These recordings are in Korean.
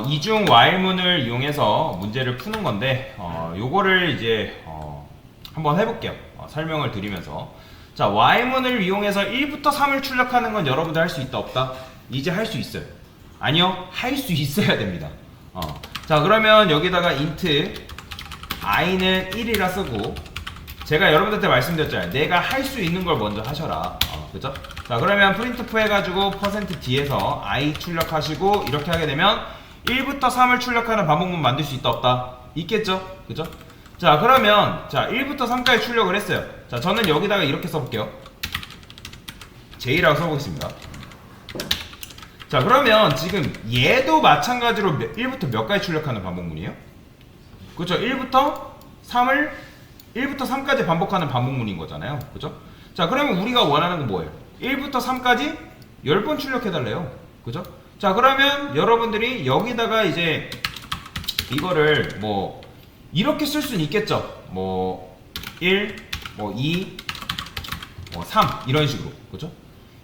이중 while문을 이용해서 문제를 푸는 건데, 요거를 이제, 한번 해볼게요. 설명을 드리면서. 자, while문을 이용해서 1부터 3을 출력하는 건 여러분들 할 수 있다, 없다? 이제 할 수 있어요. 아니요, 할 수 있어야 됩니다. 자, 그러면 여기다가 int i는 1이라 쓰고, 제가 여러분들한테 말씀드렸잖아요. 내가 할 수 있는 걸 먼저 하셔라. 그죠? 자, 그러면 printf 해가지고 %d에서 i 출력하시고 이렇게 하게 되면 1부터 3을 출력하는 반복문 만들 수 있다, 없다? 있겠죠? 그죠? 자, 그러면 자 1부터 3까지 출력을 했어요. 자, 저는 여기다가 이렇게 써볼게요. J라고 써보겠습니다. 자, 그러면 지금 얘도 마찬가지로 1부터 몇 가지 출력하는 반복문이에요? 그죠? 1부터 3까지 반복하는 반복문인 거잖아요. 그죠? 자, 그러면 우리가 원하는 건 뭐예요? 1부터 3까지 10번 출력해달래요. 그죠? 자, 그러면 여러분들이 여기다가 이제 이거를 뭐 이렇게 쓸 수는 있겠죠. 뭐 1, 뭐 2, 뭐 3 이런 식으로. 그죠?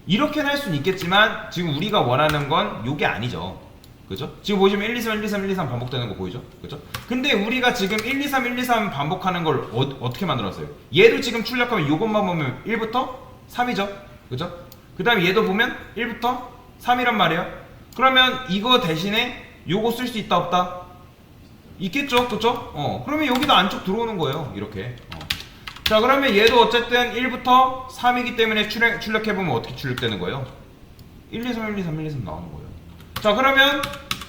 이렇게는 할 수는 있겠지만 지금 우리가 원하는 건 요게 아니죠. 그죠? 지금 보시면 1, 2, 3, 1, 2, 3, 1, 2, 3 반복되는 거 보이죠? 그죠? 근데 우리가 지금 1, 2, 3, 1, 2, 3 반복하는 걸 어떻게 만들었어요? 얘도 지금 출력하면 요것만 보면 1부터 3이죠? 그죠? 그 다음에 얘도 보면 1부터 3이란 말이에요. 그러면 이거 대신에 요거 쓸 수 있다, 없다? 있겠죠? 그죠? 그러면 여기도 안쪽 들어오는 거예요. 이렇게. 자, 그러면 얘도 어쨌든 1부터 3이기 때문에 출력해보면 어떻게 출력되는 거예요? 1, 2, 3, 1, 2, 3, 1, 2, 3 나오는 거예요. 자, 그러면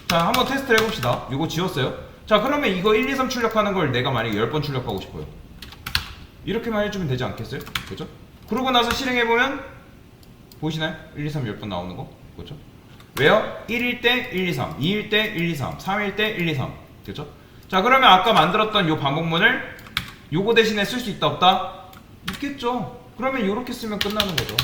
자, 한번 테스트를 해봅시다. 이거 지웠어요. 자, 그러면 이거 1, 2, 3 출력하는 걸 내가 만약에 10번 출력하고 싶어요. 이렇게만 해주면 되지 않겠어요? 그죠? 그러고 나서 실행해보면 보이시나요? 1, 2, 3, 10번 나오는 거. 그죠? 왜요? 1일 때 1, 2, 3, 2일 때 1, 2, 3, 3일 때 1, 2, 3. 그죠? 자, 그러면 아까 만들었던 요 반복문을 요거 대신에 쓸 수 있다, 없다? 있겠죠? 그러면 요렇게 쓰면 끝나는 거죠.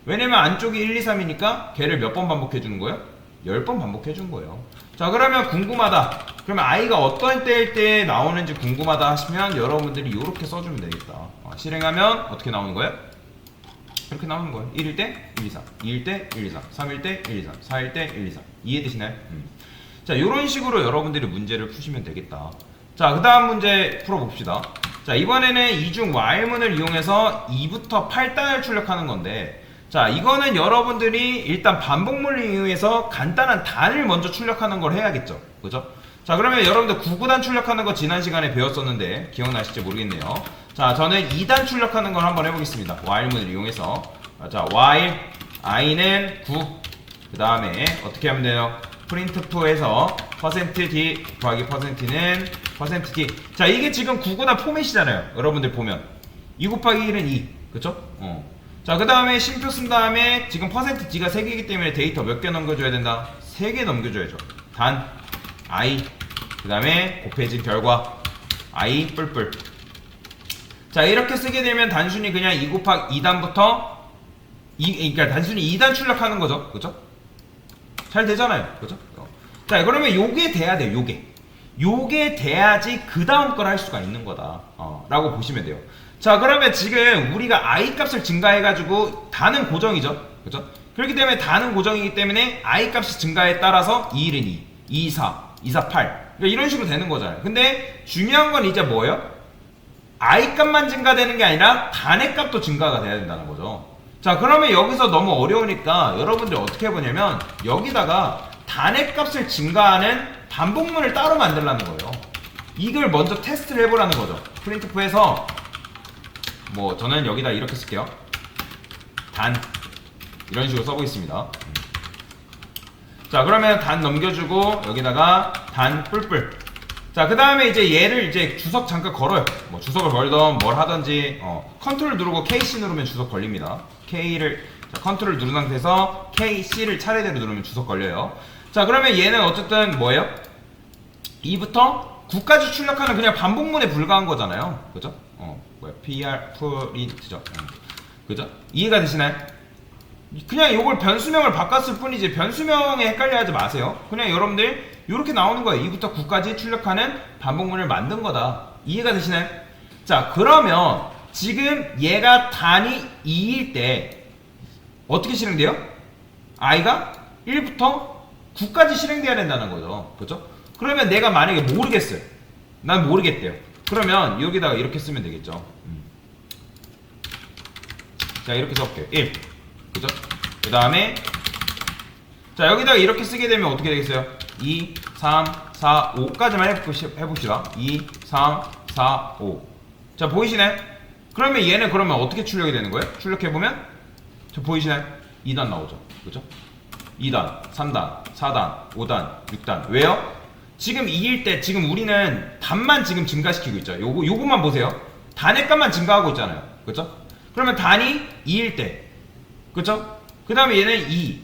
왜냐면 안쪽이 1, 2, 3이니까 걔를 몇 번 반복해 주는 거예요? 10번 반복해 준 거예요. 자, 그러면 궁금하다. 그러면 i가 어떤 때일 때 나오는지 궁금하다 하시면 여러분들이 이렇게 써주면 되겠다. 실행하면 어떻게 나오는 거예요? 이렇게 나오는 거예요. 1일 때 1, 2, 3, 2일 때 1, 2, 3, 3일 때 1, 2, 3, 4일 때 1, 2, 3. 이해되시나요? 자, 이런 식으로 여러분들이 문제를 푸시면 되겠다. 자, 그 다음 문제 풀어봅시다. 자, 이번에는 이중 while문을 이용해서 2부터 8단을 출력하는 건데, 자, 이거는 여러분들이 일단 반복문을 이용해서 간단한 단을 먼저 출력하는 걸 해야겠죠. 그죠? 자, 그러면 여러분들 9구단 출력하는 거 지난 시간에 배웠었는데 기억나실지 모르겠네요. 자, 저는 2단 출력하는 걸 한번 해보겠습니다. while문을 이용해서. 자, while i는 9. 그 다음에 어떻게 하면 돼요? printf에서 %d 더하기 %는 %d. 자, 이게 지금 9구단 포맷이잖아요. 여러분들 보면 2 곱하기 1은 2. 그쵸? 자, 그 다음에 쉼표 쓴 다음에 지금 %d가 3개이기 때문에 데이터 몇 개 넘겨줘야 된다? 3개 넘겨줘야죠. 단 i 그 다음에 곱해진 결과 i 뿔뿔. 자, 이렇게 쓰게 되면 단순히 그냥 2 곱하기 2단부터 그러니까 단순히 2단 출력하는 거죠. 그죠? 잘 되잖아요. 그죠? 자, 그러면 요게 돼야 돼요. 요게 돼야지 그 다음 걸 할 수가 있는 거다 라고 보시면 돼요. 자, 그러면 지금 우리가 i 값을 증가해가지고 단은 고정이죠. 그죠? 그렇기 때문에 단은 고정이기 때문에 i 값이 증가에 따라서 2, 1은 2, 2, 4, 2, 4, 8 그러니까 이런 식으로 되는 거잖아요. 근데 중요한 건 이제 뭐예요? i 값만 증가되는 게 아니라 단의 값도 증가가 돼야 된다는 거죠. 자, 그러면 여기서 너무 어려우니까 여러분들이 어떻게 해보냐면 여기다가 단의 값을 증가하는 반복문을 따로 만들라는 거예요. 이걸 먼저 테스트를 해보라는 거죠. printf에서 뭐 저는 여기다 이렇게 쓸게요. 단 이런 식으로 써보겠습니다. 자, 그러면 단 넘겨주고 여기다가 단 뿔뿔. 자, 그 다음에 이제 얘를 이제 주석 잠깐 걸어요. 뭐 주석을 걸던 뭘 하던지 컨트롤 누르고 KC 누르면 주석 걸립니다. K를 컨트롤 누른 상태에서 KC를 차례대로 누르면 주석 걸려요. 자, 그러면 얘는 어쨌든 뭐예요? 2부터 9까지 출력하는 그냥 반복문에 불과한 거잖아요. 그죠? PR print죠. 그죠? 이해가 되시나요? 그냥 이걸 변수명을 바꿨을 뿐이지 변수명에 헷갈려 하지 마세요. 그냥 여러분들 이렇게 나오는 거예요. 2부터 9까지 출력하는 반복문을 만든 거다. 이해가 되시나요? 자, 그러면 지금 얘가 단위 2일 때 어떻게 실행돼요? i가 1부터 9까지 실행돼야 된다는 거죠. 그죠? 그러면 내가 만약에 모르겠어요. 난 모르겠대요. 그러면 여기다가 이렇게 쓰면 되겠죠. 자, 이렇게 써볼게요. 1. 그죠? 그 다음에 자, 여기다가 이렇게 쓰게 되면 어떻게 되겠어요? 2, 3, 4, 5까지만 해봅시다. 2, 3, 4, 5. 자, 보이시나요? 그러면 얘는 그러면 어떻게 출력이 되는 거예요? 출력해보면 저 보이시나요? 2단 나오죠. 그죠? 2단, 3단, 4단, 5단, 6단. 왜요? 지금 2일 때 지금 우리는 단만 지금 증가시키고 있죠. 요거만 보세요. 단의 값만 증가하고 있잖아요. 그죠? 그러면 단이 2일 때. 그죠? 그 다음에 얘는 2.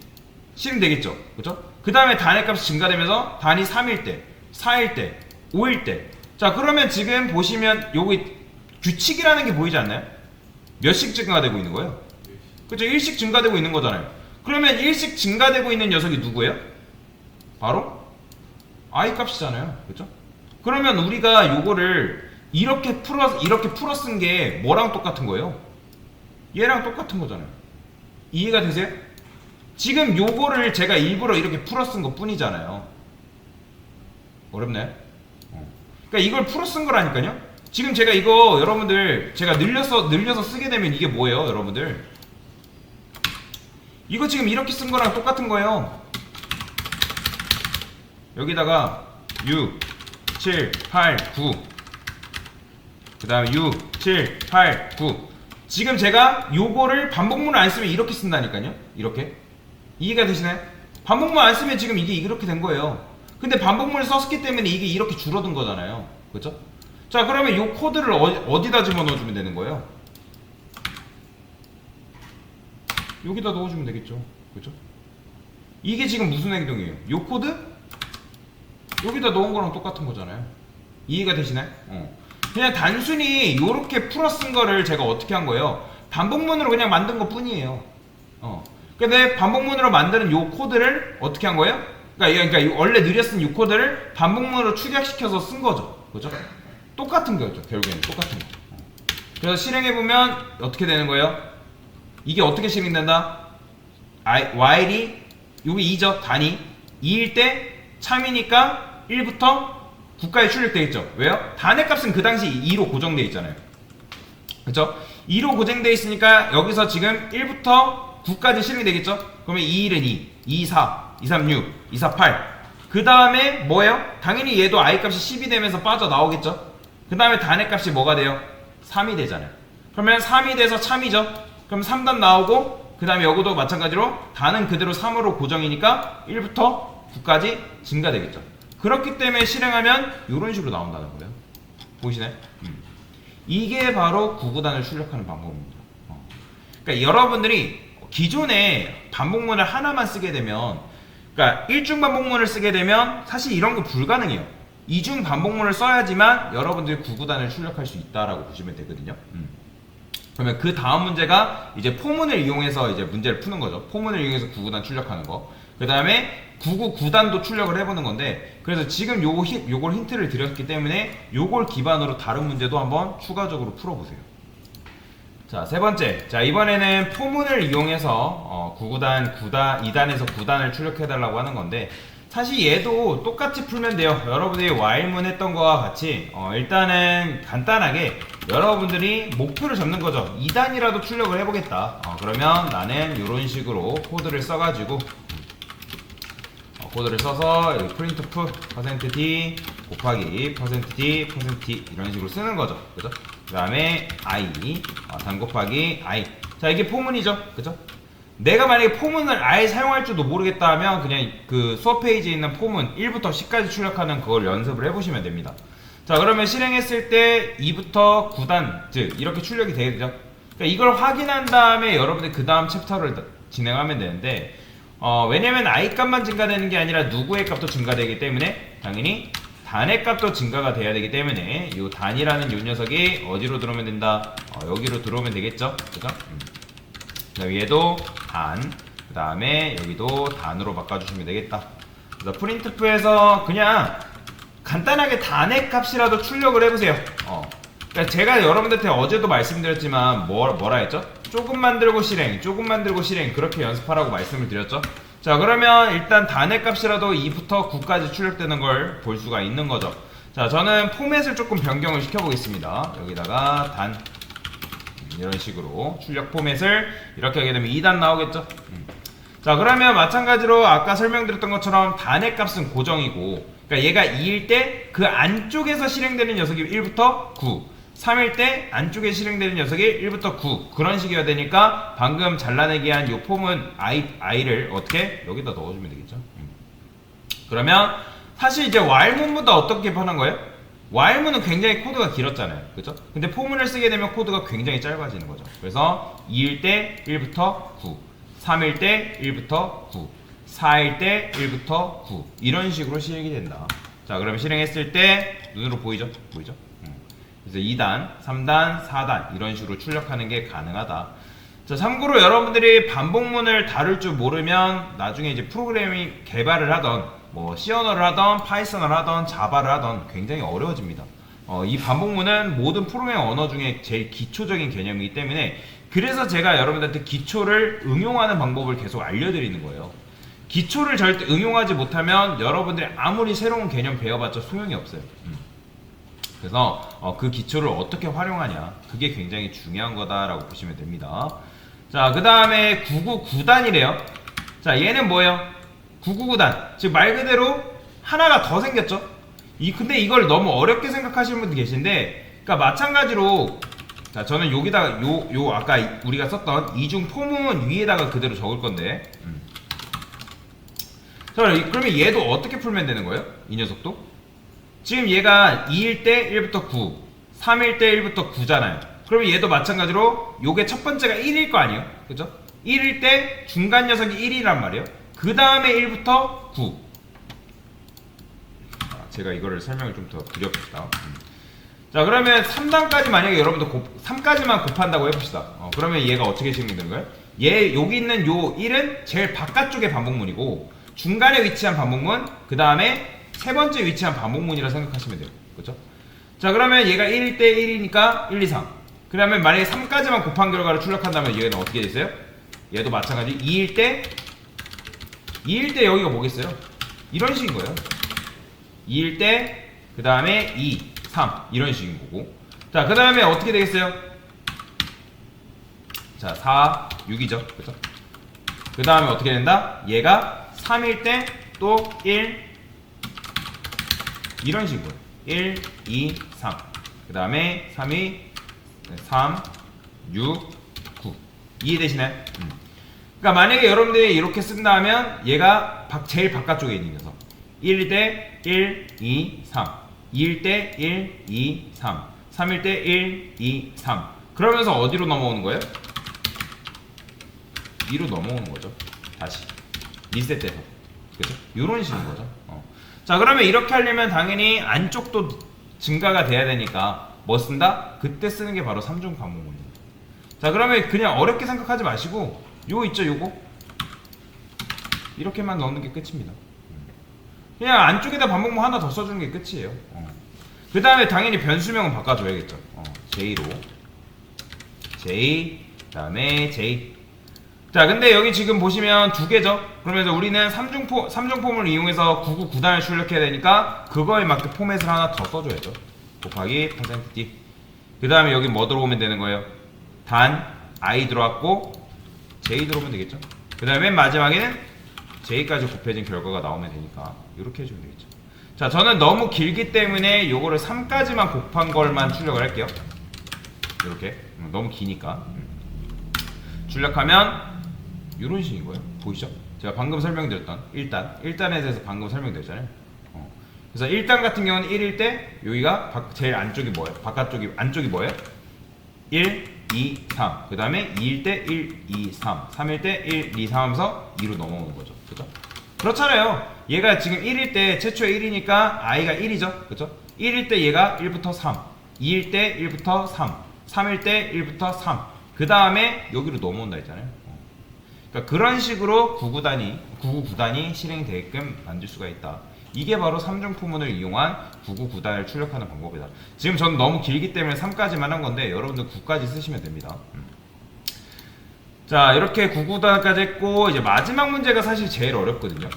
실행되겠죠. 그죠? 그 다음에 단의 값이 증가되면서 단이 3일 때, 4일 때, 5일 때. 자, 그러면 지금 보시면 여기 규칙이라는 게 보이지 않나요? 몇씩 증가되고 있는 거예요? 그죠? 1씩 증가되고 있는 거잖아요. 그러면 1씩 증가되고 있는 녀석이 누구예요? 바로 I 값이잖아요. 그죠? 그러면 우리가 요거를 이렇게 풀어 쓴 게 뭐랑 똑같은 거예요? 얘랑 똑같은 거잖아요. 이해가 되세요? 지금 요거를 제가 일부러 이렇게 풀어 쓴 것 뿐이잖아요. 어렵나요? 그러니까 이걸 풀어 쓴 거라니까요. 지금 제가 이거 여러분들 제가 늘려서 쓰게 되면 이게 뭐예요, 여러분들? 이거 지금 이렇게 쓴 거랑 똑같은 거예요. 여기다가 6, 7, 8, 9. 그 다음에 6, 7, 8, 9. 지금 제가 요거를 반복문을 안 쓰면 이렇게 쓴다니까요. 이렇게. 이해가 되시나요? 반복문 안 쓰면 지금 이게 이렇게 된 거예요. 근데 반복문을 썼기 때문에 이게 이렇게 줄어든 거잖아요. 그죠? 자, 그러면 요 코드를 어디다 집어넣어주면 되는 거예요? 여기다 넣어주면 되겠죠. 그죠? 이게 지금 무슨 행동이에요? 요 코드? 여기다 넣은 거랑 똑같은 거잖아요. 이해가 되시나요? 그냥 단순히 요렇게 풀어 쓴 거를 제가 어떻게 한 거예요? 반복문으로 그냥 만든 것 뿐이에요. 근데 반복문으로 만드는 요 코드를 어떻게 한 거예요? 그러니까 원래 느렸은 요 코드를 반복문으로 축약시켜서 쓴 거죠. 그죠? 똑같은 거죠. 결국에는 똑같은 거. 그래서 실행해보면 어떻게 되는 거예요? 이게 어떻게 실행된다? while이 여기 2죠. 단위 2일 때 참이니까 1부터 9까지 출력되어 있죠. 왜요? 단의 값은 그 당시 2로 고정되어 있잖아요. 그쵸? 2로 고정되어 있으니까 여기서 지금 1부터 9까지 실행이 되겠죠? 그러면 2일은 2, 2, 4, 2, 3, 6, 2, 4, 8. 그 다음에 뭐예요? 당연히 얘도 i 값이 10이 되면서 빠져나오겠죠? 그 다음에 단의 값이 뭐가 돼요? 3이 되잖아요. 그러면 3이 돼서 참이죠? 그럼 3단 나오고 그 다음에 여기도 마찬가지로 단은 그대로 3으로 고정이니까 1부터 9까지 증가되겠죠. 그렇기 때문에 실행하면 이런 식으로 나온다는 거예요. 보이시나요? 이게 바로 구구단을 출력하는 방법입니다. 그러니까 여러분들이 기존에 반복문을 하나만 쓰게 되면, 그러니까 일중 반복문을 쓰게 되면 사실 이런 거 불가능해요. 이중 반복문을 써야지만 여러분들이 구구단을 출력할 수 있다라고 보시면 되거든요. 그러면 그 다음 문제가 이제 포문을 이용해서 이제 문제를 푸는 거죠. 포문을 이용해서 구구단 출력하는 거. 그 다음에 9단도 출력을 해보는 건데, 그래서 지금 요걸 힌트를 드렸기 때문에 요걸 기반으로 다른 문제도 한번 추가적으로 풀어보세요. 자, 세 번째. 자, 이번에는 포문을 이용해서 9구단, 2단에서 9단을 출력해달라고 하는 건데, 사실 얘도 똑같이 풀면 돼요. 여러분들이 while문 했던 거와 같이 일단은 간단하게 여러분들이 목표를 잡는 거죠. 2단이라도 출력을 해보겠다. 그러면 나는 이런 식으로 코드를 써가지고 코드를 써서 여기 printf %d 곱하기 %d %d 이런 식으로 쓰는 거죠. 그죠? 그 다음에 i 단 곱하기 i. 자, 이게 포문이죠. 그죠? 내가 만약에 포문을 아예 사용할 줄도 모르겠다 하면 그냥 그 수업 페이지에 있는 포문 1부터 10까지 출력하는 그걸 연습을 해보시면 됩니다. 자, 그러면 실행했을 때 2부터 9단 즉 이렇게 출력이 되겠죠. 그러니까 이걸 확인한 다음에 여러분들 그 다음 챕터를 진행하면 되는데, 왜냐면 i 값만 증가되는 게 아니라 누구의 값도 증가되기 때문에 당연히 단의 값도 증가가 돼야 되기 때문에 이 단이라는 이 녀석이 어디로 들어오면 된다? 여기로 들어오면 되겠죠. 그죠? 얘도 단, 그 다음에 여기도 단으로 바꿔주시면 되겠다. 그래서 printf에서 그냥 간단하게 단의 값이라도 출력을 해보세요. 그러니까 제가 여러분들한테 어제도 말씀드렸지만 뭐라 했죠? 조금 만들고 실행, 조금 만들고 실행 그렇게 연습하라고 말씀을 드렸죠. 자, 그러면 일단 단의 값이라도 2부터 9까지 출력되는 걸 볼 수가 있는 거죠. 자, 저는 포맷을 조금 변경을 시켜보겠습니다. 여기다가 단 이런 식으로 출력 포맷을 이렇게 하게 되면 2단 나오겠죠. 자, 그러면 마찬가지로 아까 설명드렸던 것처럼 단의 값은 고정이고, 그러니까 얘가 2일 때 그 안쪽에서 실행되는 녀석이 1부터 9, 3일 때 안쪽에 실행되는 녀석이 1부터 9, 그런 식이어야 되니까 방금 잘라내기 한 요 폼은 i를 어떻게 여기다 넣어주면 되겠죠. 그러면 사실 이제 while문보다 어떻게 하는 거예요? while문은 굉장히 코드가 길었잖아요, 그죠? 근데 포문을 쓰게 되면 코드가 굉장히 짧아지는 거죠. 그래서 2일 때 1부터 9, 3일 때 1부터 9, 4일 때 1부터 9, 이런 식으로 실행이 된다. 자, 그러면 실행했을 때 눈으로 보이죠? 보이죠? 그래서 2단, 3단, 4단 이런 식으로 출력하는 게 가능하다. 자, 참고로 여러분들이 반복문을 다룰 줄 모르면 나중에 이제 프로그래밍 개발을 하던 뭐 C 언어를 하던 파이썬을 하던 자바를 하던 굉장히 어려워집니다. 이 반복문은 모든 프로그래밍 언어 중에 제일 기초적인 개념이기 때문에, 그래서 제가 여러분들한테 기초를 응용하는 방법을 계속 알려드리는 거예요. 기초를 절대 응용하지 못하면 여러분들이 아무리 새로운 개념 배워봤자 소용이 없어요. 그래서 그 기초를 어떻게 활용하냐, 그게 굉장히 중요한 거다라고 보시면 됩니다. 자, 그 다음에 999단이래요. 자, 얘는 뭐예요? 999단, 즉 말 그대로 하나가 더 생겼죠. 근데 이걸 너무 어렵게 생각하시는 분들 계신데, 그러니까 마찬가지로, 자, 저는 여기다가 요 아까 우리가 썼던 이중 포문 위에다가 그대로 적을 건데, 자, 그러면 얘도 어떻게 풀면 되는 거예요? 이 녀석도 지금 얘가 2일 때 1부터 9, 3일 때 1부터 9잖아요. 그러면 얘도 마찬가지로 요게 첫 번째가 1일 거 아니에요? 그죠? 1일 때 중간 녀석이 1이란 말이에요. 그 다음에 1부터 9. 제가 이거를 설명을 좀 더 드려봅시다. 자, 그러면 3단까지 만약에 여러분들 3까지만 곱한다고 해봅시다. 그러면 얘가 어떻게 실행되는 거예요? 얘 여기 있는 요 1은 제일 바깥쪽의 반복문이고, 중간에 위치한 반복문, 그 다음에 세 번째 위치한 반복문이라 생각하시면 돼요. 그렇죠? 자, 그러면 얘가 1일 때 1이니까 1, 2, 3. 그러면 만약에 3까지만 곱한 결과를 출력한다면 얘는 어떻게 됐어요? 얘도 마찬가지 2일 때 여기가 뭐겠어요? 이런 식인 거예요. 2일 때, 그 다음에 2, 3 이런 식인 거고. 자, 그 다음에 어떻게 되겠어요? 자, 4, 6이죠. 그렇죠? 그 다음에 어떻게 된다? 얘가 3일 때 또 1, 이런 식으로 1, 2, 3. 그 다음에 3, 2, 3, 6, 9. 이해되시나요? 그러니까 만약에 여러분들이 이렇게 쓴다면 얘가 제일 바깥쪽에 있는 녀석. 1일 때 1, 2, 3. 2일 때 1, 2, 3. 3일 때 1, 2, 3. 그러면서 어디로 넘어오는 거예요? 2로 넘어오는 거죠. 다시 리셋돼서. 그죠? 요런 식인 거죠. 자, 그러면 이렇게 하려면 당연히 안쪽도 증가가 돼야 되니까 뭐 쓴다? 그때 쓰는 게 바로 3중 반복문입니다. 자, 그러면 그냥 어렵게 생각하지 마시고 요거 있죠, 요거 이렇게만 넣는 게 끝입니다. 그냥 안쪽에다 반복문 하나 더 써주는 게 끝이에요. 그 다음에 당연히 변수명은 바꿔줘야겠죠. J로 J, 그 다음에 J. 자, 근데 여기 지금 보시면 두 개죠. 그러면서 우리는 3중 폼을 이용해서 999단을 출력해야 되니까 그거에 맞게 포맷을 하나 더 써줘야죠. 곱하기 %D. 그 다음에 여기 뭐 들어오면 되는 거예요? 단 I 들어왔고 J 들어오면 되겠죠. 그 다음에 맨 마지막에는 J까지 곱해진 결과가 나오면 되니까 이렇게 해주면 되겠죠. 자, 저는 너무 길기 때문에 요거를 3까지만 곱한 걸만 출력을 할게요. 이렇게 너무 기니까 출력하면 이런 식인 거예요. 보이시죠? 제가 방금 설명드렸던 1단에 대해서 방금 설명드렸잖아요. 그래서 1단 같은 경우는 1일 때 여기가 제일 안쪽이 뭐예요? 안쪽이 뭐예요? 1, 2, 3. 그 다음에 2일 때 1, 2, 3. 3일 때 1, 2, 3 하면서 2로 넘어오는 거죠. 그죠? 그렇잖아요. 얘가 지금 1일 때 최초에 1이니까 i가 1이죠. 그죠? 1일 때 얘가 1부터 3. 2일 때 1부터 3. 3일 때 1부터 3. 그 다음에 여기로 넘어온다 했잖아요. 그러니까 그런 식으로 999단이 실행되게끔 만들 수가 있다. 이게 바로 3중 포문을 이용한 999단을 출력하는 방법이다. 지금 저는 너무 길기 때문에 3까지만 한 건데 여러분들 9까지 쓰시면 됩니다. 자, 이렇게 9구단까지 했고 이제 마지막 문제가 사실 제일 어렵거든요.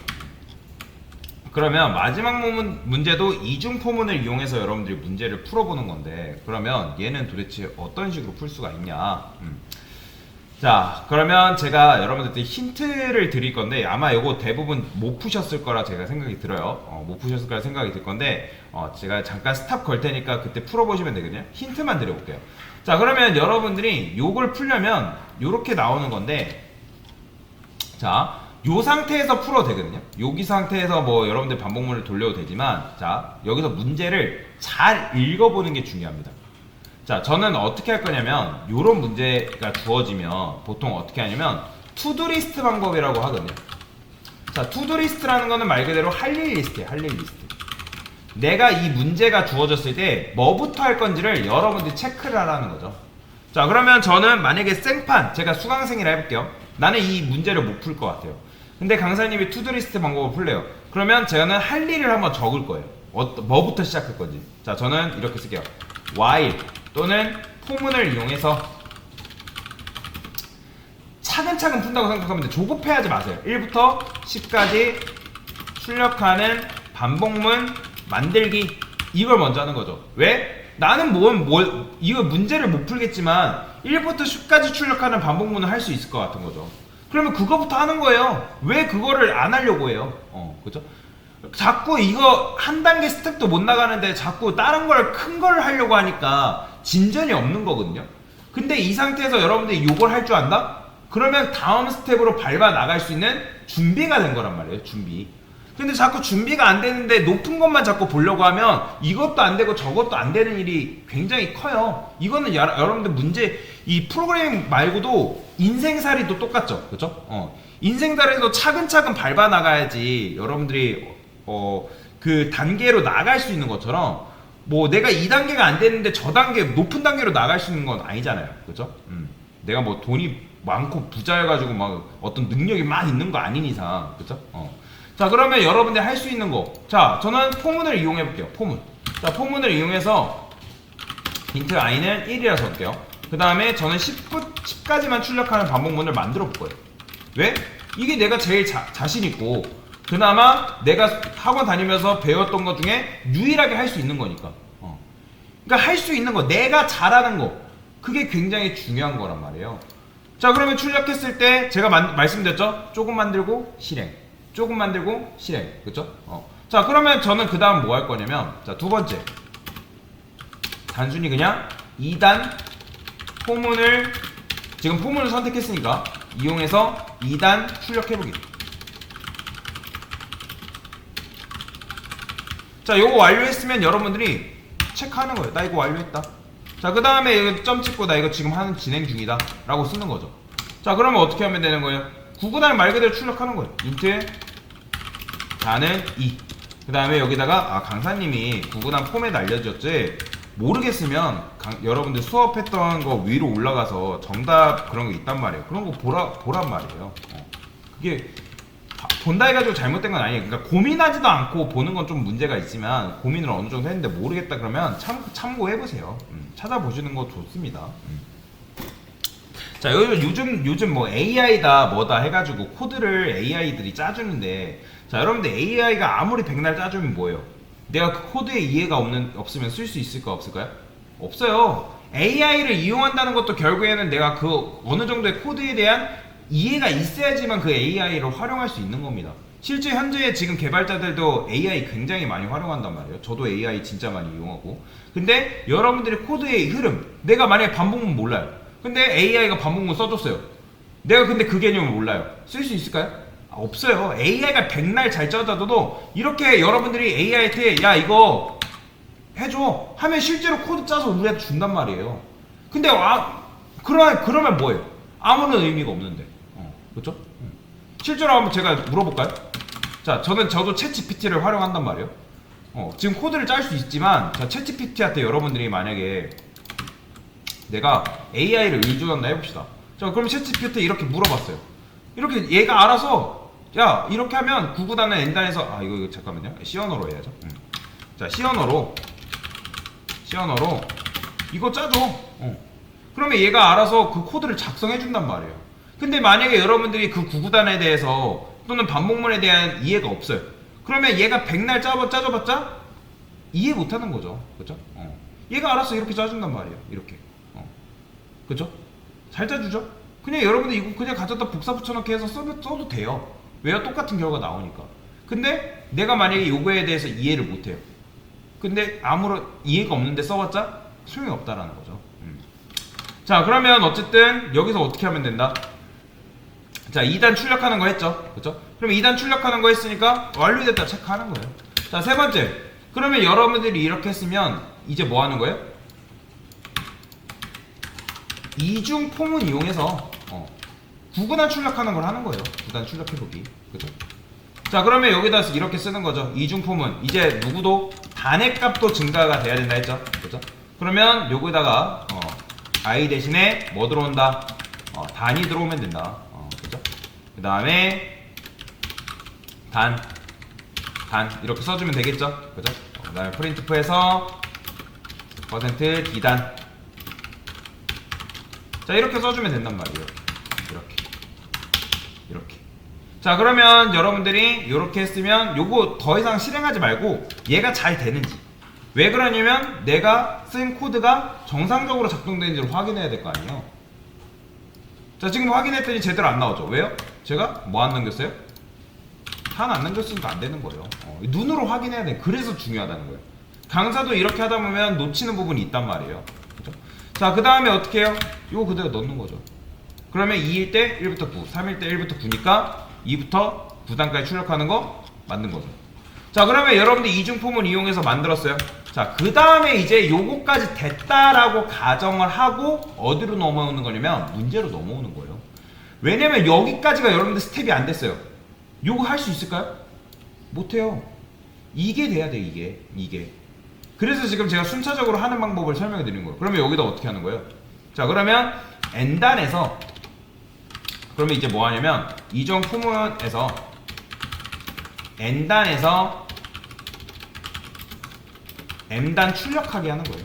그러면 마지막 문제도 이중 포문을 이용해서 여러분들이 문제를 풀어보는 건데, 그러면 얘는 도대체 어떤 식으로 풀 수가 있냐. 자, 그러면 제가 여러분들한테 힌트를 드릴 건데 아마 이거 대부분 못 푸셨을 거라 제가 생각이 들어요. 못 푸셨을 거라 생각이 들 건데 제가 잠깐 스탑 걸 테니까 그때 풀어보시면 되거든요. 힌트만 드려볼게요. 자, 그러면 여러분들이 요걸 풀려면 요렇게 나오는 건데, 자, 요 상태에서 풀어도 되거든요. 여기 상태에서 뭐 여러분들 반복문을 돌려도 되지만, 자, 여기서 문제를 잘 읽어보는 게 중요합니다. 자, 저는 어떻게 할 거냐면 요런 문제가 주어지면 보통 어떻게 하냐면 투두리스트 방법이라고 하거든요. 자, 투두리스트라는 거는 말 그대로 할 일 리스트예요. 할 일 리스트. 내가 이 문제가 주어졌을 때 뭐부터 할 건지를 여러분들이 체크를 하라는 거죠. 자, 그러면 저는 만약에 생판, 제가 수강생이라 해볼게요. 나는 이 문제를 못 풀 것 같아요. 근데 강사님이 투두리스트 방법을 풀래요. 그러면 저는 할 일을 한번 적을 거예요. 뭐부터 시작할 건지. 자, 저는 이렇게 쓸게요. while 또는 포문을 이용해서 차근차근 푼다고 생각하면 돼. 조급해하지 마세요. 1부터 10까지 출력하는 반복문 만들기, 이걸 먼저 하는 거죠. 왜? 나는 이거 문제를 못 풀겠지만 1부터 10까지 출력하는 반복문을 할 수 있을 것 같은 거죠. 그러면 그거부터 하는 거예요. 왜 그거를 안 하려고 해요? 그죠? 자꾸 이거 한 단계 스텝도 못 나가는데 자꾸 다른 걸 큰 걸 하려고 하니까 진전이 없는 거거든요. 근데 이 상태에서 여러분들이 이걸 할 줄 안다? 그러면 다음 스텝으로 밟아 나갈 수 있는 준비가 된 거란 말이에요. 준비. 근데 자꾸 준비가 안 되는데 높은 것만 자꾸 보려고 하면 이것도 안 되고 저것도 안 되는 일이 굉장히 커요. 이거는 여러분들 문제, 이 프로그래밍 말고도 인생살이도 똑같죠. 그죠? 인생살이도 차근차근 밟아 나가야지 여러분들이 그 단계로 나갈 수 있는 것처럼, 뭐 내가 2단계가 안 되는데 저 단계 높은 단계로 나갈 수 있는 건 아니잖아요. 그죠? 내가 뭐 돈이 많고 부자여가지고 막 어떤 능력이 막 있는 거 아닌 이상, 그죠? 자, 그러면 여러분들 할 수 있는 거, 자, 저는 포문을 이용해 볼게요. 포문. 자, 포문을 이용해서 힌트 i는 1이라 적을게요. 그 다음에 저는 10까지만 출력하는 반복문을 만들어 볼 거예요. 왜? 이게 내가 제일 자신 있고 그나마 내가 학원 다니면서 배웠던 것 중에 유일하게 할 수 있는 거니까. 그러니까 할 수 있는 거, 내가 잘하는 거, 그게 굉장히 중요한 거란 말이에요. 자, 그러면 출력했을 때 제가 말씀드렸죠? 조금 만들고 실행, 조금 만들고 실행, 그쵸? 자, 그러면 저는 그 다음 뭐 할 거냐면, 자, 두 번째, 단순히 그냥 2단 포문을, 지금 포문을 선택했으니까 이용해서 2단 출력해보기. 자, 요거 완료했으면 여러분들이 체크하는 거예요. 나 이거 완료했다. 자, 그 다음에 여기 점 찍고 나 이거 지금 진행 중이다 라고 쓰는 거죠. 자, 그러면 어떻게 하면 되는 거예요? 구구단 말 그대로 출력하는 거예요. 인트 다는 2. 그 다음에 여기다가 강사님이 구구단 포맷 알려줬지, 모르겠으면 여러분들 수업했던 거 위로 올라가서 정답 그런 거 있단 말이에요. 그런 거 보란 말이에요. 그게 본다 해가지고 잘못된 건 아니에요. 그러니까 고민하지도 않고 보는 건 좀 문제가 있지만, 고민을 어느 정도 했는데 모르겠다 그러면 참고해보세요. 찾아보시는 거 좋습니다. 자, 요즘 뭐 AI다 뭐다 해가지고 코드를 AI들이 짜주는데, 자, 여러분들 AI가 아무리 백날 짜주면 뭐예요? 내가 그 코드에 이해가 없으면 쓸 수 있을까 없을까요? 없어요. AI를 이용한다는 것도 결국에는 내가 그 어느 정도의 코드에 대한 이해가 있어야지만 그 AI를 활용할 수 있는 겁니다. 실제 현재 지금 개발자들도 AI 굉장히 많이 활용한단 말이에요. 저도 AI 진짜 많이 이용하고. 근데 여러분들의 코드의 흐름, 내가 만약에 반복문 몰라요. 근데 AI가 반복문 써줬어요. 내가 근데 그 개념을 몰라요. 쓸 수 있을까요? 없어요. AI가 백날 잘 짜줘도 이렇게 여러분들이 AI한테 야 이거 해줘 하면 실제로 코드 짜서 우리한테 준단 말이에요. 근데 그러면 뭐예요? 아무런 의미가 없는데. 그렇죠? 실제로 한번 제가 물어볼까요? 자, 저도 챗GPT를 활용한단 말이에요. 지금 코드를 짤 수 있지만, 자, 챗GPT한테 여러분들이 만약에 내가 AI를 의존한다 해봅시다. 자, 그럼 챗GPT 이렇게 물어봤어요. 이렇게 얘가 알아서, 야, 이렇게 하면 구구단은 N단에서, 이거 잠깐만요. C언어로 해야죠. 자, C언어로 이거 짜줘. 그러면 얘가 알아서 그 코드를 작성해준단 말이에요. 근데 만약에 여러분들이 그 구구단에 대해서 또는 반복문에 대한 이해가 없어요. 그러면 얘가 백날 짜줘봤자 이해 못하는 거죠. 그죠? 얘가 알아서 이렇게 짜준단 말이에요. 이렇게. 그죠? 잘 짜주죠? 그냥 여러분들 이거 그냥 가져다 복사 붙여넣기 해서 써도 돼요. 왜요? 똑같은 결과가 나오니까. 근데 내가 만약에 이거에 대해서 이해를 못해요. 근데 아무런 이해가 없는데 써봤자 소용이 없다라는 거죠. 자, 그러면 어쨌든 여기서 어떻게 하면 된다? 자, 2단 출력하는 거 했죠? 그죠? 그럼 2단 출력하는 거 했으니까 완료됐다 체크하는 거예요. 자, 세 번째. 그러면 여러분들이 이렇게 했으면 이제 뭐 하는 거예요? 이중 폼을 이용해서 구구단 출력하는 걸 하는 거예요. 구단 출력해보기. 그죠? 자, 그러면 여기다 이렇게 쓰는 거죠. 이중 폼은 이제 누구도 단의 값도 증가가 돼야 된다 했죠. 그죠? 그러면 여기다가 i 대신에 뭐 들어온다? 단이 들어오면 된다. 그죠? 그 다음에 단 이렇게 써주면 되겠죠. 그죠? 그 다음에 printf에서 %d단. 자, 이렇게 써주면 된단 말이에요. 이렇게. 자, 그러면 여러분들이 이렇게 했으면 요거 더 이상 실행하지 말고 얘가 잘 되는지, 왜 그러냐면 내가 쓴 코드가 정상적으로 작동되는지를 확인해야 될 거 아니에요. 자, 지금 확인했더니 제대로 안 나오죠. 왜요? 제가 뭐 안 남겼어요? 단 안 남겼으니까 안 되는 거예요. 눈으로 확인해야 돼. 그래서 중요하다는 거예요. 강사도 이렇게 하다 보면 놓치는 부분이 있단 말이에요. 그죠? 자, 그 다음에 어떻게 해요? 이거 그대로 넣는 거죠. 그러면 2일 때 1부터 9, 3일 때 1부터 9니까 2부터 9단까지 출력하는 거 만든 거죠. 자, 그러면 여러분들 이중폼을 이용해서 만들었어요. 자, 그 다음에 이제 요거까지 됐다라고 가정을 하고 어디로 넘어오는 거냐면 문제로 넘어오는 거예요. 왜냐면 여기까지가 여러분들 스텝이 안 됐어요. 요거 할 수 있을까요? 못해요. 이게 돼야 돼, 이게. 그래서 지금 제가 순차적으로 하는 방법을 설명해 드리는 거예요. 그러면 여기다 어떻게 하는 거예요? 자, 그러면 n단에서 그러면 이제 뭐 하냐면 이중 포문에서 n단에서 m단 출력하게 하는 거예요.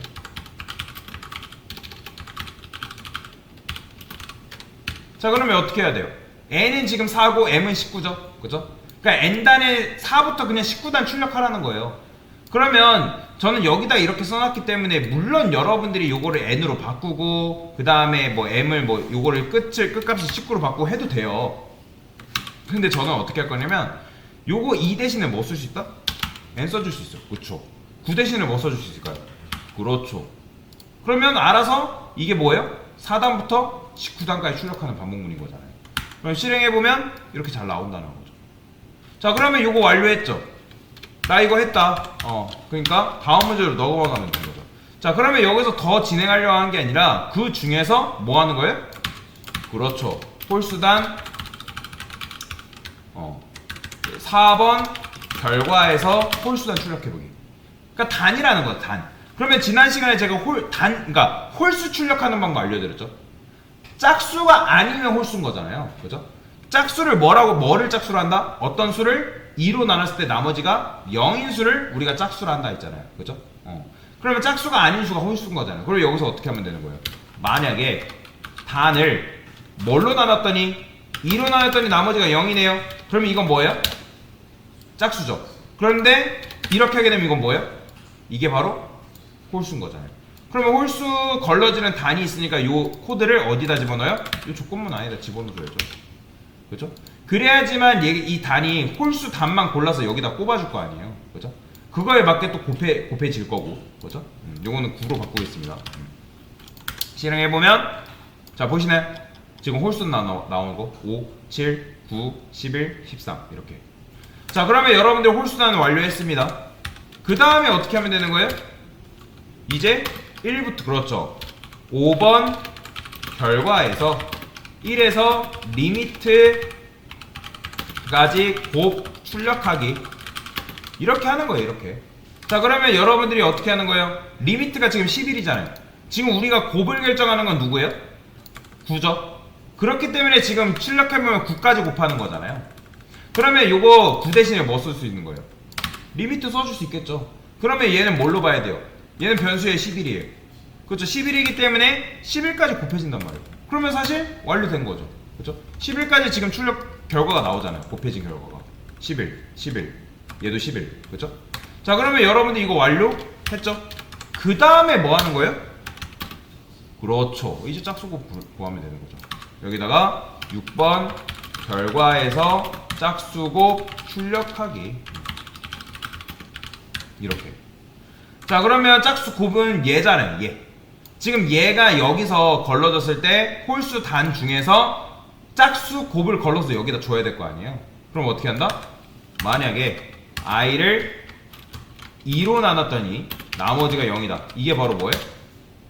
자, 그러면 어떻게 해야 돼요? n은 지금 4고 m은 19죠. 그죠? 그러니까 n단에 4부터 그냥 19단 출력하라는 거예요. 그러면 저는 여기다 이렇게 써놨기 때문에 물론 여러분들이 요거를 n으로 바꾸고 그 다음에 뭐 m을 뭐 요거를 끝값을 19로 바꾸고 해도 돼요. 근데 저는 어떻게 할 거냐면 요거 2 대신에 뭐 쓸 수 있다? n 써줄 수 있어요. 그렇죠. 9 대신에 뭐 써줄 수 있을까요? 그렇죠. 그러면 알아서 이게 뭐예요? 4단부터 19단까지 출력하는 반복문인 거잖아요. 그럼 실행해보면 이렇게 잘 나온다는 거죠. 자, 그러면 요거 완료했죠? 나 이거 했다. 그러니까 다음 문제로 넘어가면 되는 거죠. 자, 그러면 여기서 더 진행하려고 하는 게 아니라 그 중에서 뭐 하는 거예요? 그렇죠. 홀수단 4번 결과에서 홀수단 출력해보기. 그러니까 단이라는 거야, 단. 그러면 지난 시간에 제가 그러니까 홀수 출력하는 방법 알려드렸죠. 짝수가 아니면 홀수인 거잖아요. 그죠? 짝수를 뭐를 짝수로 한다? 어떤 수를 2로 나눴을 때 나머지가 0인 수를 우리가 짝수로 한다 했잖아요. 그죠? 그러면 짝수가 아닌 수가 홀수인 거잖아요. 그럼 여기서 어떻게 하면 되는 거예요? 만약에 단을 뭘로 나눴더니 2로 나눴더니 나머지가 0이네요. 그러면 이건 뭐예요? 짝수죠. 그런데 이렇게 하게 되면 이건 뭐예요? 이게 바로 홀수인 거잖아요. 그러면 홀수 걸러지는 단이 있으니까 요 코드를 어디다 집어넣어요? 요 조건문 안에다 집어넣어줘야죠. 그죠? 그래야지만 이 단이 홀수 단만 골라서 여기다 꼽아줄 거 아니에요. 그죠? 그거에 맞게 또 곱해질 거고. 그죠? 요거는 9로 바꾸겠습니다. 실행해보면, 자, 보시나요? 지금 홀수 나오는 거. 5, 7, 9, 11, 13. 이렇게. 자, 그러면 여러분들 홀수단을 완료했습니다. 그 다음에 어떻게 하면 되는 거예요? 이제 1부터, 그렇죠. 5번 결과에서 1에서 리미트까지 곱 출력하기. 이렇게 하는 거예요, 이렇게. 자, 그러면 여러분들이 어떻게 하는 거예요? 리미트가 지금 11이잖아요. 지금 우리가 곱을 결정하는 건 누구예요? 9죠. 그렇기 때문에 지금 출력해보면 9까지 곱하는 거잖아요. 그러면 요거 9 대신에 뭐 쓸 수 있는 거예요? 리미트 써줄 수 있겠죠. 그러면 얘는 뭘로 봐야 돼요? 얘는 변수의 11이에요. 그렇죠. 11이기 때문에 11까지 곱해진단 말이에요. 그러면 사실 완료된 거죠. 그죠? 11까지 지금 출력 결과가 나오잖아요. 곱해진 결과가 11, 11, 얘도 11, 그죠? 자, 그러면 여러분들 이거 완료했죠? 그 다음에 뭐 하는 거예요? 그렇죠. 이제 짝수곱 구하면 되는 거죠. 여기다가 6번 결과에서 짝수곱 출력하기. 이렇게. 자, 그러면 짝수곱은 얘잖아요. 얘. 지금 얘가 여기서 걸러졌을 때 홀수 단 중에서 짝수곱을 걸러서 여기다 줘야 될 거 아니에요. 그럼 어떻게 한다? 만약에 i를 2로 나눴더니 나머지가 0이다. 이게 바로 뭐예요?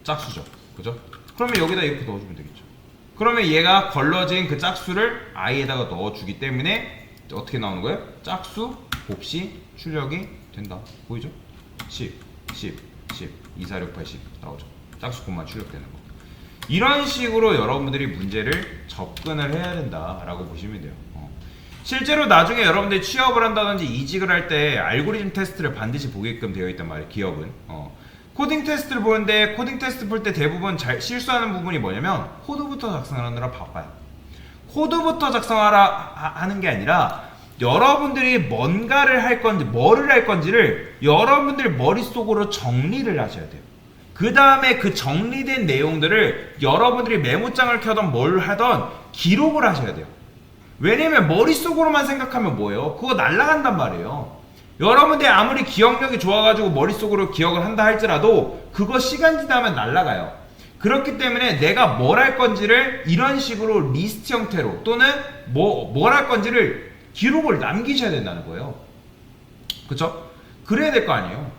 짝수죠. 그죠? 그러면 여기다 이렇게 넣어주면 되겠죠. 그러면 얘가 걸러진 그 짝수를 i에다가 넣어주기 때문에 어떻게 나오는 거예요? 짝수 곱시 출력이 된다. 보이죠? 10, 10, 10, 2, 4, 6, 8, 10 나오죠. 짝수 곱만 출력되는 거. 이런 식으로 여러분들이 문제를 접근을 해야 된다라고 보시면 돼요. 실제로 나중에 여러분들이 취업을 한다든지 이직을 할 때 알고리즘 테스트를 반드시 보게끔 되어 있단 말이에요. 기업은. 코딩 테스트를 보는데 코딩 테스트 볼 때 대부분 실수하는 부분이 뭐냐면 코드부터 작성하느라 바빠요. 코드부터 작성하라 하는 게 아니라 여러분들이 뭔가를 할 건지 뭐를 할 건지를 여러분들 머릿속으로 정리를 하셔야 돼요. 그 다음에 그 정리된 내용들을 여러분들이 메모장을 켜던 뭘 하던 기록을 하셔야 돼요. 왜냐면 머릿속으로만 생각하면 뭐예요? 그거 날아간단 말이에요. 여러분들이 아무리 기억력이 좋아가지고 머릿속으로 기억을 한다 할지라도 그거 시간 지나면 날아가요. 그렇기 때문에 내가 뭘 할 건지를 이런 식으로 리스트 형태로 또는 뭘 할 건지를 기록을 남기셔야 된다는 거예요. 그쵸? 그래야 될 거 아니에요.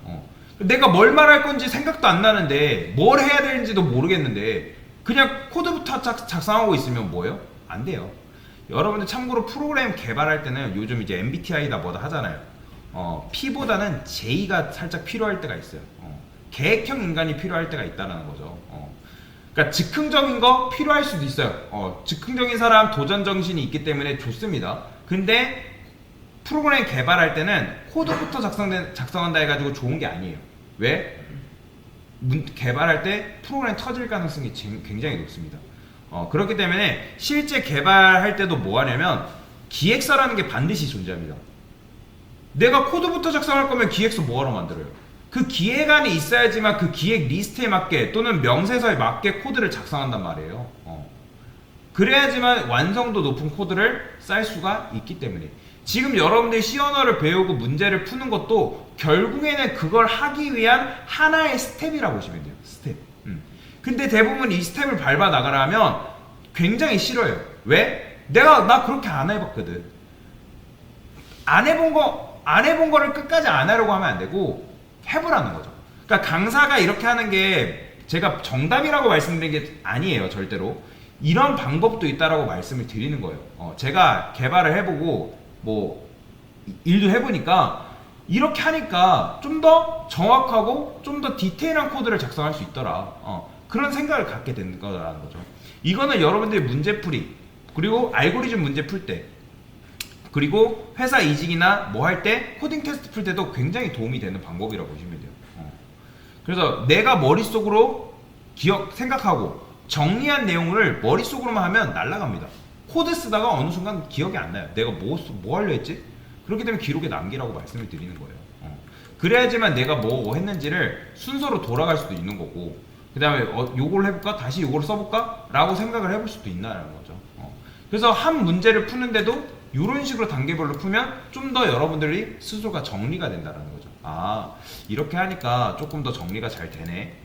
내가 뭘 말할 건지 생각도 안 나는데 뭘 해야 되는지도 모르겠는데 그냥 코드부터 작성하고 있으면 뭐예요? 안 돼요. 여러분들 참고로 프로그램 개발할 때는 요즘 이제 MBTI다 뭐다 하잖아요. P보다는 J가 살짝 필요할 때가 있어요. 계획형 인간이 필요할 때가 있다는 거죠. 그러니까 즉흥적인 거 필요할 수도 있어요. 즉흥적인 사람 도전 정신이 있기 때문에 좋습니다. 근데 프로그램 개발할 때는 코드부터 작성한다 해가지고 좋은 게 아니에요. 왜? 개발할 때 프로그램 터질 가능성이 굉장히 높습니다. 그렇기 때문에 실제 개발할 때도 뭐 하냐면 기획서라는 게 반드시 존재합니다. 내가 코드부터 작성할 거면 기획서 뭐하러 만들어요? 그 기획안이 있어야지만 그 기획 리스트에 맞게 또는 명세서에 맞게 코드를 작성한단 말이에요. 그래야지만 완성도 높은 코드를 쌀 수가 있기 때문에 지금 여러분들이 C 언어를 배우고 문제를 푸는 것도 결국에는 그걸 하기 위한 하나의 스텝이라고 보시면 돼요. 스텝. 근데 대부분 이 스텝을 밟아 나가라면 굉장히 싫어요. 왜? 나 그렇게 안 해봤거든. 안 해본 거를 끝까지 안 하려고 하면 안 되고 해보라는 거죠. 그러니까 강사가 이렇게 하는 게 제가 정답이라고 말씀드린 게 아니에요. 절대로. 이런 방법도 있다라고 말씀을 드리는 거예요. 제가 개발을 해보고 뭐 일도 해보니까 이렇게 하니까 좀 더 정확하고 좀 더 디테일한 코드를 작성할 수 있더라. 그런 생각을 갖게 된 거라는 거죠. 이거는 여러분들이 문제풀이 그리고 알고리즘 문제 풀 때 그리고 회사 이직이나 뭐 할 때 코딩 테스트 풀 때도 굉장히 도움이 되는 방법이라고 보시면 돼요. 그래서 내가 머릿속으로 생각하고 정리한 내용을 머릿속으로만 하면 날아갑니다. 코드 쓰다가 어느 순간 기억이 안 나요. 내가 뭐 하려 했지? 그렇기 때문에 기록에 남기라고 말씀을 드리는 거예요. 그래야지만 내가 뭐 했는지를 순서로 돌아갈 수도 있는 거고 그 다음에 요걸 해볼까? 다시 요걸 써볼까? 라고 생각을 해볼 수도 있나라는 거죠. 그래서 한 문제를 푸는데도 이런 식으로 단계별로 풀면 좀 더 여러분들이 스스로가 정리가 된다는 거죠. 이렇게 하니까 조금 더 정리가 잘 되네.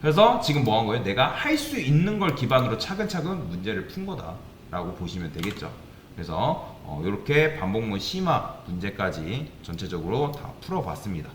그래서 지금 뭐 한 거예요? 내가 할 수 있는 걸 기반으로 차근차근 문제를 푼 거다 라고 보시면 되겠죠. 그래서 이렇게 반복문 심화 문제까지 전체적으로 다 풀어봤습니다.